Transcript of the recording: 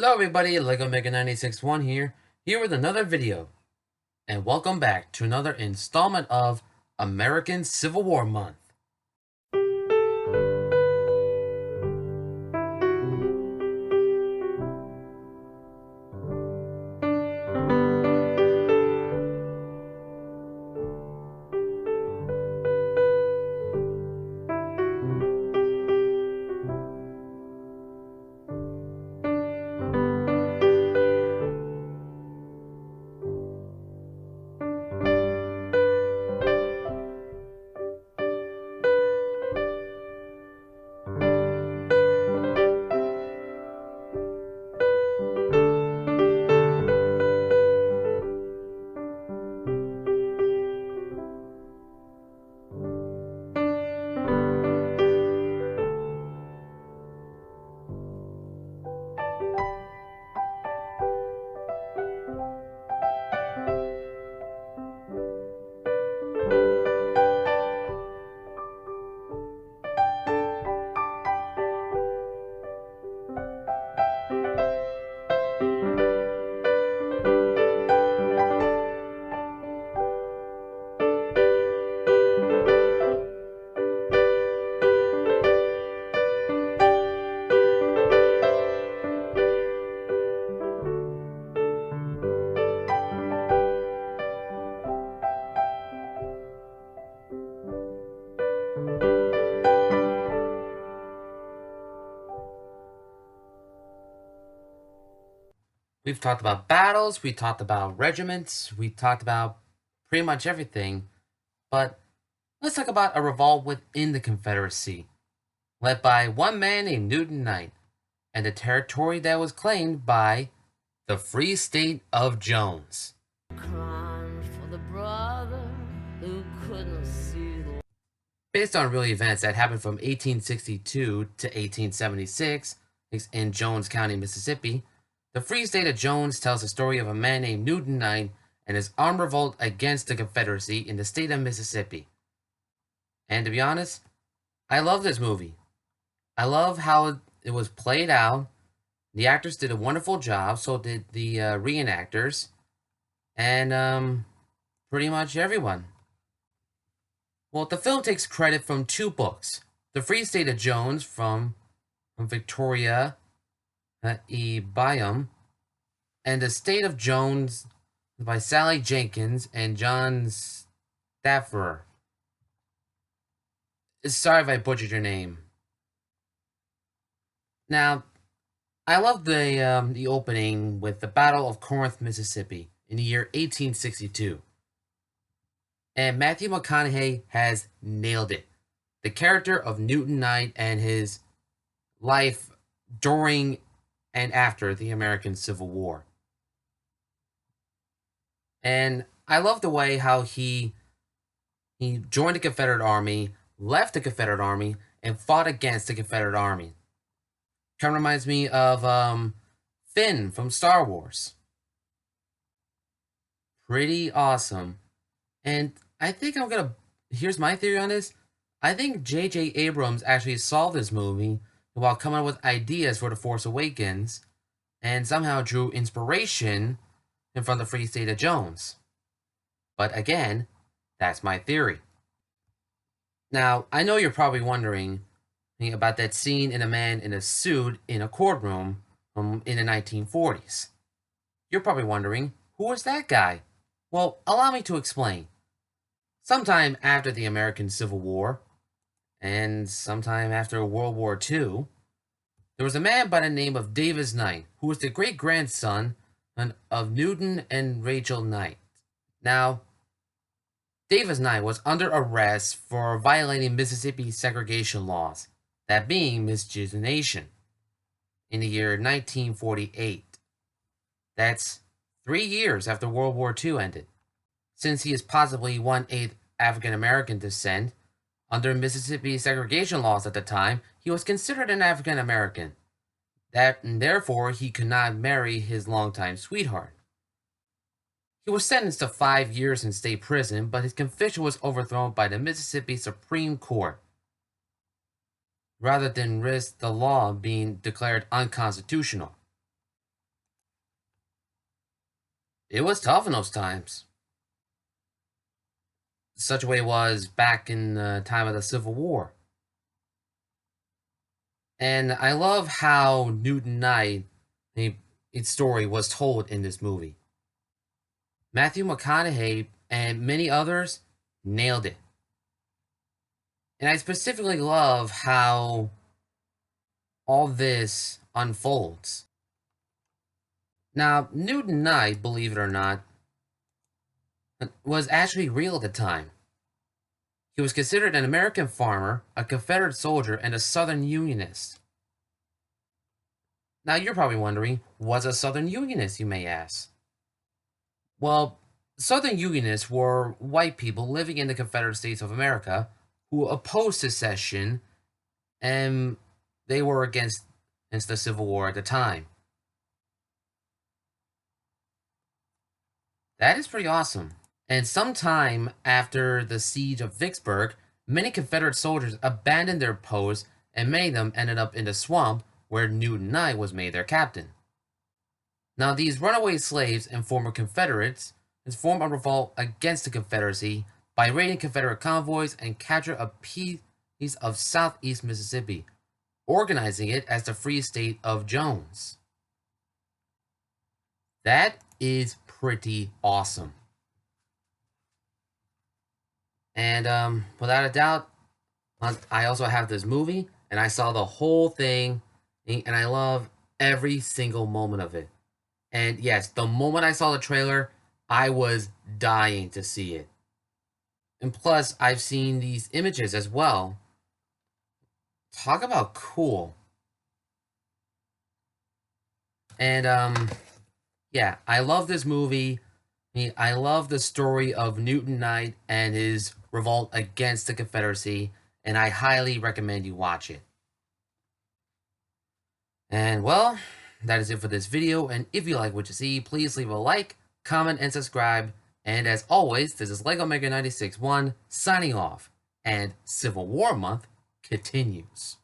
Hello everybody, Lego Mega 961 here with another video. And welcome back to another installment of American Civil War Month. We've talked about battles, we talked about regiments, we talked about pretty much everything, but let's talk about a revolt within the Confederacy, led by one man named Newton Knight, and the territory that was claimed by the Free State of Jones. Crying for the brother who couldn't see the... Based on real events that happened from 1862 to 1876 in Jones County, Mississippi, the Free State of Jones tells the story of a man named Newton Knight and his armed revolt against the Confederacy in the state of Mississippi. And to be honest, I love this movie. I love how it was played out. The actors did a wonderful job, so did the reenactors, and pretty much everyone. Well, the film takes credit from two books. The Free State of Jones from Victoria E. Byam, and The State of Jones by Sally Jenkins and John Stafford. Sorry if I butchered your name. Now, I love the opening with the Battle of Corinth, Mississippi in the year 1862. And Matthew McConaughey has nailed it. The character of Newton Knight and his life during and after the American Civil War. And I love the way how he joined the Confederate Army, left the Confederate Army, and fought against the Confederate Army. Kind of reminds me of Finn from Star Wars. Pretty awesome. And I think here's my theory on this. I think J.J. Abrams actually saw this movie while coming up with ideas for The Force Awakens, and somehow drew inspiration from the Free State of Jones. But again, that's my theory. Now, I know you're probably wondering about that scene in a man in a suit in a courtroom in the 1940s. You're probably wondering, who was that guy? Well, allow me to explain. Sometime after the American Civil War, and sometime after World War II, there was a man by the name of Davis Knight, who was the great-grandson of Newton and Rachel Knight. Now, Davis Knight was under arrest for violating Mississippi segregation laws, that being miscegenation, in the year 1948. That's 3 years after World War II ended. Since he is possibly 1/8 African-American descent, under Mississippi segregation laws at the time, he was considered an African-American. And therefore, he could not marry his longtime sweetheart. He was sentenced to 5 years in state prison, but his conviction was overthrown by the Mississippi Supreme Court, rather than risk the law being declared unconstitutional. it was tough in those times. Such a way it was back in the time of the Civil War. And I love how Newton Knight, its story was told in this movie. Matthew McConaughey and many others nailed it. And I specifically love how all this unfolds. Now, Newton Knight, believe it or not, was actually real at the time. He was considered an American farmer, a Confederate soldier, and a Southern Unionist. Now, you're probably wondering, what's a Southern Unionist, you may ask? Well, Southern Unionists were white people living in the Confederate States of America who opposed secession, and they were against the Civil War at the time. That is pretty awesome. And sometime after the siege of Vicksburg, many Confederate soldiers abandoned their posts, and many of them ended up in the swamp where Newton Knight was made their captain. Now, these runaway slaves and former Confederates formed a revolt against the Confederacy by raiding Confederate convoys and capture a piece of southeast Mississippi, organizing it as the Free State of Jones. That is pretty awesome. And without a doubt, I also have this movie, and I saw the whole thing, and I love every single moment of it. And yes, the moment I saw the trailer, I was dying to see it. And plus, I've seen these images as well. Talk about cool. And yeah, I love this movie. I love the story of Newton Knight and his revolt against the Confederacy, and I highly recommend you watch it. And well, that is it for this video, and if you like what you see, please leave a like, comment, and subscribe. And as always, this is LEGO Mega 96 1 signing off, and Civil War Month continues.